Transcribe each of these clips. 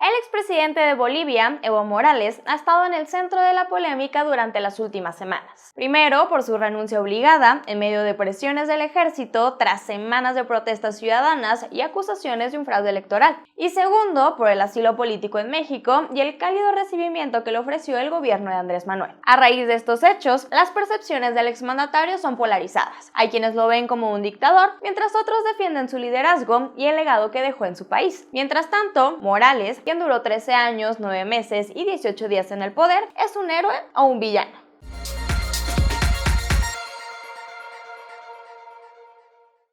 El expresidente de Bolivia, Evo Morales, ha estado en el centro de la polémica durante las últimas semanas. Primero, por su renuncia obligada, en medio de presiones del ejército tras semanas de protestas ciudadanas y acusaciones de un fraude electoral. Y segundo, por el asilo político en México y el cálido recibimiento que le ofreció el gobierno de Andrés Manuel. A raíz de estos hechos, las percepciones del exmandatario son polarizadas. Hay quienes lo ven como un dictador, mientras otros defienden su liderazgo y el legado que dejó en su país. Mientras tanto, Morales, quien duró 13 años, 9 meses y 18 días en el poder, ¿es un héroe o un villano?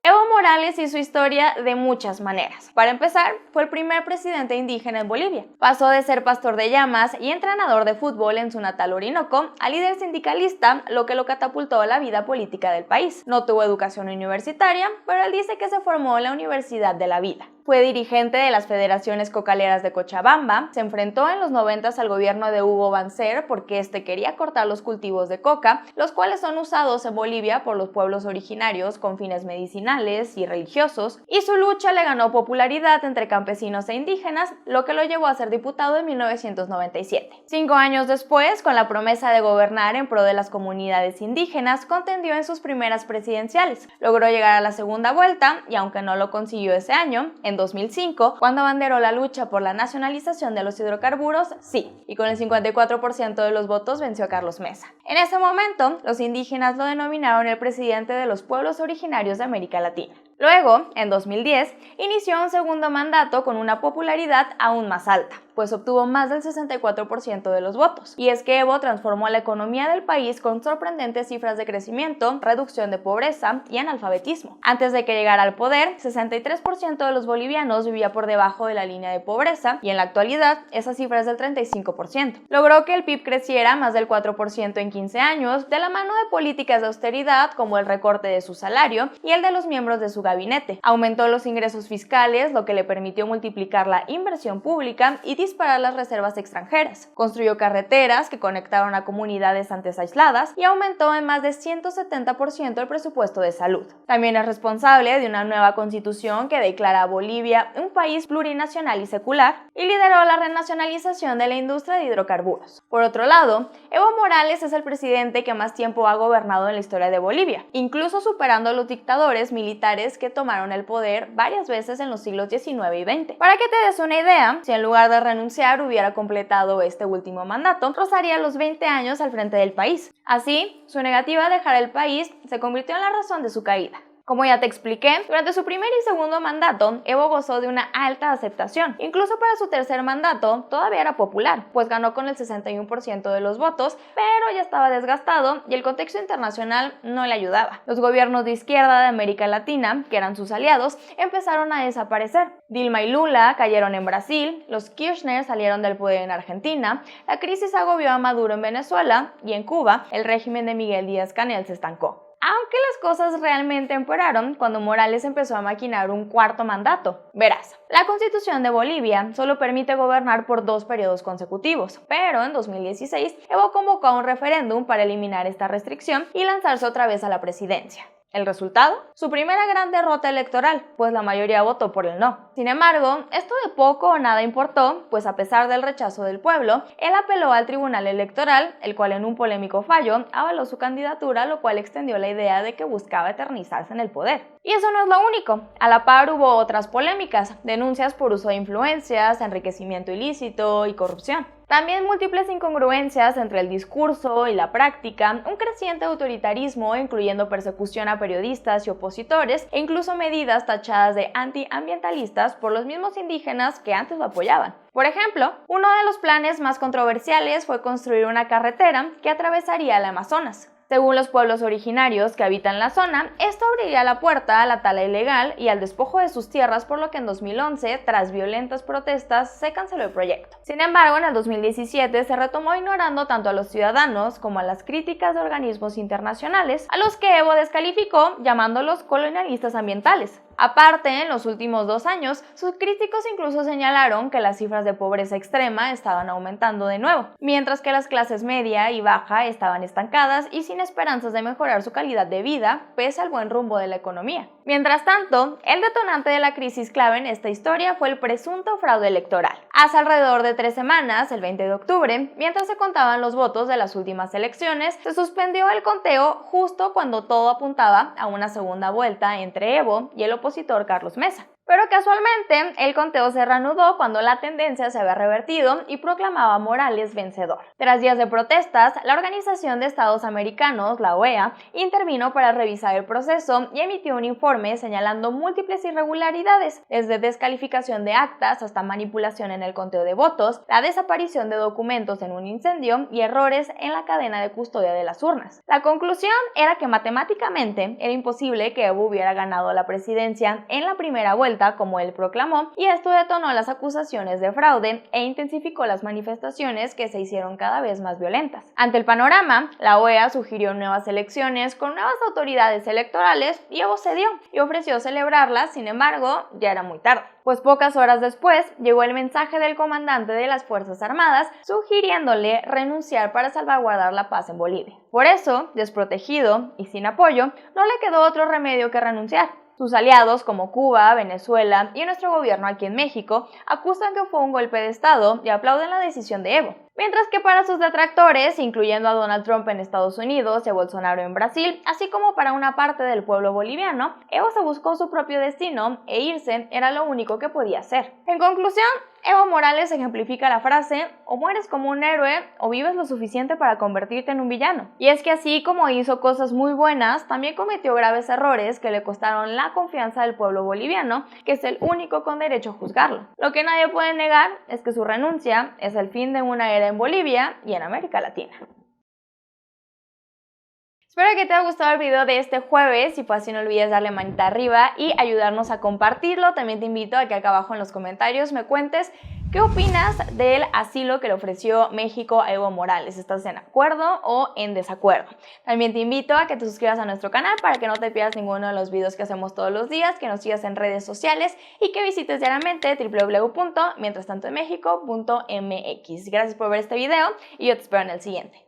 Evo Morales hizo historia de muchas maneras. Para empezar, fue el primer presidente indígena en Bolivia. Pasó de ser pastor de llamas y entrenador de fútbol en su natal Orinoco a líder sindicalista, lo que lo catapultó a la vida política del país. No tuvo educación universitaria, pero él dice que se formó en la Universidad de la Vida. Fue dirigente de las federaciones cocaleras de Cochabamba, se enfrentó en los 90s al gobierno de Hugo Banzer porque este quería cortar los cultivos de coca, los cuales son usados en Bolivia por los pueblos originarios con fines medicinales y religiosos, y su lucha le ganó popularidad entre campesinos e indígenas, lo que lo llevó a ser diputado en 1997. 5 años después, con la promesa de gobernar en pro de las comunidades indígenas, contendió en sus primeras presidenciales. Logró llegar a la segunda vuelta y aunque no lo consiguió ese año, en 2005, cuando abanderó la lucha por la nacionalización de los hidrocarburos, sí, y con el 54% de los votos venció a Carlos Mesa. En ese momento, los indígenas lo denominaron el presidente de los pueblos originarios de América Latina. Luego, en 2010, inició un segundo mandato con una popularidad aún más alta, pues obtuvo más del 64% de los votos. Y es que Evo transformó la economía del país con sorprendentes cifras de crecimiento, reducción de pobreza y analfabetismo. Antes de que llegara al poder, 63% de los bolivianos vivía por debajo de la línea de pobreza y en la actualidad esa cifra es del 35%. Logró que el PIB creciera más del 4% en 15 años, de la mano de políticas de austeridad como el recorte de su salario y el de los miembros de su gabinete. Aumentó los ingresos fiscales, lo que le permitió multiplicar la inversión pública y disparar las reservas extranjeras. Construyó carreteras que conectaron a comunidades antes aisladas y aumentó en más de 170% el presupuesto de salud. También es responsable de una nueva constitución que declara a Bolivia un país plurinacional y secular y lideró la renacionalización de la industria de hidrocarburos. Por otro lado, Evo Morales es el presidente que más tiempo ha gobernado en la historia de Bolivia, incluso superando a los dictadores militares que tomaron el poder varias veces en los siglos XIX y XX. Para que te des una idea, si en lugar de renunciar hubiera completado este último mandato, rozaría los 20 años al frente del país. Así, su negativa a dejar el país se convirtió en la razón de su caída. Como ya te expliqué, durante su primer y segundo mandato, Evo gozó de una alta aceptación. Incluso para su tercer mandato, todavía era popular, pues ganó con el 61% de los votos, pero ya estaba desgastado y el contexto internacional no le ayudaba. Los gobiernos de izquierda de América Latina, que eran sus aliados, empezaron a desaparecer. Dilma y Lula cayeron en Brasil, los Kirchner salieron del poder en Argentina, la crisis agobió a Maduro en Venezuela y en Cuba, el régimen de Miguel Díaz-Canel se estancó. Aunque las cosas realmente empeoraron cuando Morales empezó a maquinar un cuarto mandato. Verás, la Constitución de Bolivia solo permite gobernar por 2 periodos consecutivos, pero en 2016 Evo convocó a un referéndum para eliminar esta restricción y lanzarse otra vez a la presidencia. ¿El resultado? Su primera gran derrota electoral, pues la mayoría votó por el no. Sin embargo, esto de poco o nada importó, pues a pesar del rechazo del pueblo, él apeló al Tribunal Electoral, el cual en un polémico fallo avaló su candidatura, lo cual extendió la idea de que buscaba eternizarse en el poder. Y eso no es lo único. A la par hubo otras polémicas, denuncias por uso de influencias, enriquecimiento ilícito y corrupción. También múltiples incongruencias entre el discurso y la práctica, un creciente autoritarismo incluyendo persecución a periodistas y opositores e incluso medidas tachadas de antiambientalistas por los mismos indígenas que antes lo apoyaban. Por ejemplo, uno de los planes más controversiales fue construir una carretera que atravesaría el Amazonas. Según los pueblos originarios que habitan la zona, esto abriría la puerta a la tala ilegal y al despojo de sus tierras, por lo que en 2011, tras violentas protestas, se canceló el proyecto. Sin embargo, en el 2017 se retomó ignorando tanto a los ciudadanos como a las críticas de organismos internacionales, a los que Evo descalificó llamándolos colonialistas ambientales. Aparte, en los últimos 2 años, sus críticos incluso señalaron que las cifras de pobreza extrema estaban aumentando de nuevo, mientras que las clases media y baja estaban estancadas y sin esperanzas de mejorar su calidad de vida, pese al buen rumbo de la economía. Mientras tanto, el detonante de la crisis clave en esta historia fue el presunto fraude electoral. Hace alrededor de 3 semanas, el 20 de octubre, mientras se contaban los votos de las últimas elecciones, se suspendió el conteo justo cuando todo apuntaba a una segunda vuelta entre Evo y el opositor Carlos Mesa. Pero casualmente, el conteo se reanudó cuando la tendencia se había revertido y proclamaba a Morales vencedor. Tras días de protestas, la Organización de Estados Americanos, la OEA, intervino para revisar el proceso y emitió un informe señalando múltiples irregularidades, desde descalificación de actas hasta manipulación en el conteo de votos, la desaparición de documentos en un incendio y errores en la cadena de custodia de las urnas. La conclusión era que matemáticamente era imposible que Evo hubiera ganado la presidencia en la primera vuelta, como él proclamó, y esto detonó las acusaciones de fraude e intensificó las manifestaciones que se hicieron cada vez más violentas. Ante el panorama, la OEA sugirió nuevas elecciones con nuevas autoridades electorales y Evo cedió y ofreció celebrarlas. Sin embargo, ya era muy tarde, pues pocas horas después llegó el mensaje del comandante de las Fuerzas Armadas sugiriéndole renunciar para salvaguardar la paz en Bolivia. Por eso, desprotegido y sin apoyo, no le quedó otro remedio que renunciar. Sus aliados como Cuba, Venezuela y nuestro gobierno aquí en México acusan que fue un golpe de Estado y aplauden la decisión de Evo. Mientras que para sus detractores, incluyendo a Donald Trump en Estados Unidos y a Bolsonaro en Brasil, así como para una parte del pueblo boliviano, Evo se buscó su propio destino e irse era lo único que podía hacer. En conclusión, Evo Morales ejemplifica la frase: o mueres como un héroe o vives lo suficiente para convertirte en un villano. Y es que así como hizo cosas muy buenas, también cometió graves errores que le costaron la confianza del pueblo boliviano, que es el único con derecho a juzgarlo. Lo que nadie puede negar es que su renuncia es el fin de una era en Bolivia y en América Latina. Espero que te haya gustado el video de este jueves. Si fue así, no olvides darle manita arriba y ayudarnos a compartirlo. También te invito a que acá abajo en los comentarios me cuentes qué opinas del asilo que le ofreció México a Evo Morales. ¿Estás en acuerdo o en desacuerdo? También te invito a que te suscribas a nuestro canal para que no te pierdas ninguno de los videos que hacemos todos los días, que nos sigas en redes sociales y que visites diariamente www.mientrastantoenmexico.mx. Gracias por ver este video y yo te espero en el siguiente.